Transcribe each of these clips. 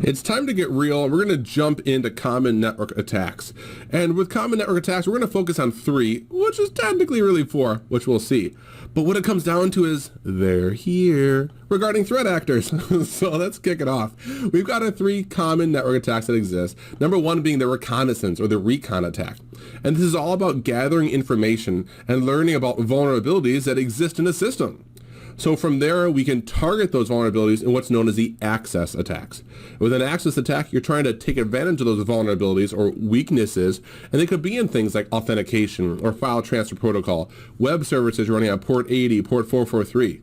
It's time to get real. We're going to jump into common network attacks. And with common network attacks, we're going to focus on 3, which is technically really 4, which we'll see. But what it comes down to is they're here regarding threat actors. So let's kick it off. We've got our 3 common network attacks that exist. Number 1 being the reconnaissance or the recon attack. And this is all about gathering information and learning about vulnerabilities that exist in a system. So from there, we can target those vulnerabilities in what's known as the access attacks. With an access attack, you're trying to take advantage of those vulnerabilities or weaknesses, and they could be in things like authentication or file transfer protocol, web services running on port 80, port 443.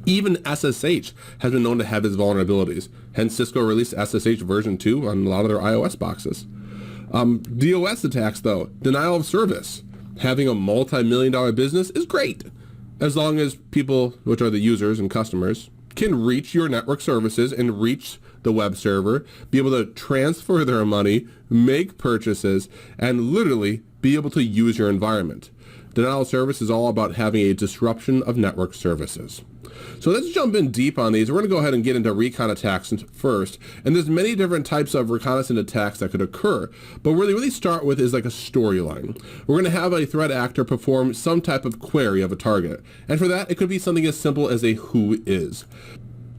Even SSH has been known to have its vulnerabilities. Hence, Cisco released SSH version 2 on a lot of their iOS boxes. DOS attacks, though, denial of service. Having a multi-million-dollar business is great, as long as people, which are the users and customers, can reach your network services and reach the web server, be able to transfer their money, make purchases, and literally be able to use your environment. Denial of service is all about having a disruption of network services. So let's jump in deep on these. We're going to go ahead and get into recon attacks first. And there's many different types of reconnaissance attacks that could occur. But where they really start with is like a storyline. We're going to have a threat actor perform some type of query of a target. And for that, it could be something as simple as a who is.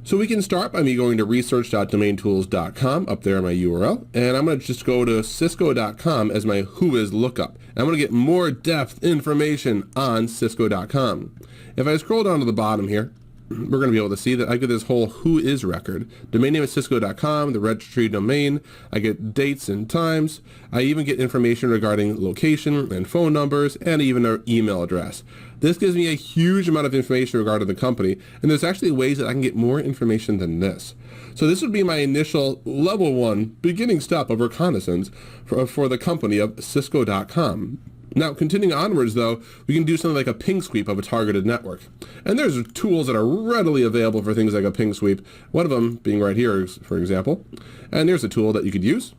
So we can start by me going to research.domaintools.com, up there in my URL, and I'm going to just go to cisco.com as my whois lookup. And I'm going to get more depth information on cisco.com. If I scroll down to the bottom here, we're going to be able to see that I get this whole whois record. Domain name is cisco.com, the registry domain. I get dates and times. I even get information regarding location and phone numbers and even our email address. This gives me a huge amount of information regarding the company, and there's actually ways that I can get more information than this. So this would be my initial level 1 beginning step of reconnaissance for the company of cisco.com. Now, continuing onwards, though, we can do something like a ping sweep of a targeted network. And there's tools that are readily available for things like a ping sweep, one of them being right here, for example. And there's a tool that you could use.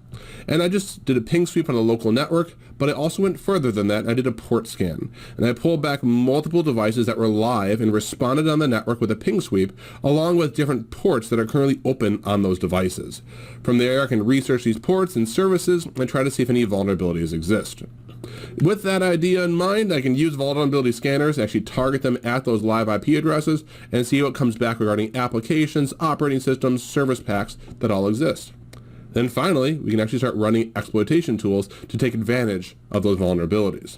And I just did a ping sweep on a local network, but I also went further than that, and I did a port scan. And I pulled back multiple devices that were live and responded on the network with a ping sweep, along with different ports that are currently open on those devices. From there, I can research these ports and services and try to see if any vulnerabilities exist. With that idea in mind, I can use vulnerability scanners to actually target them at those live IP addresses and see what comes back regarding applications, operating systems, service packs that all exist. Then finally, we can actually start running exploitation tools to take advantage of those vulnerabilities.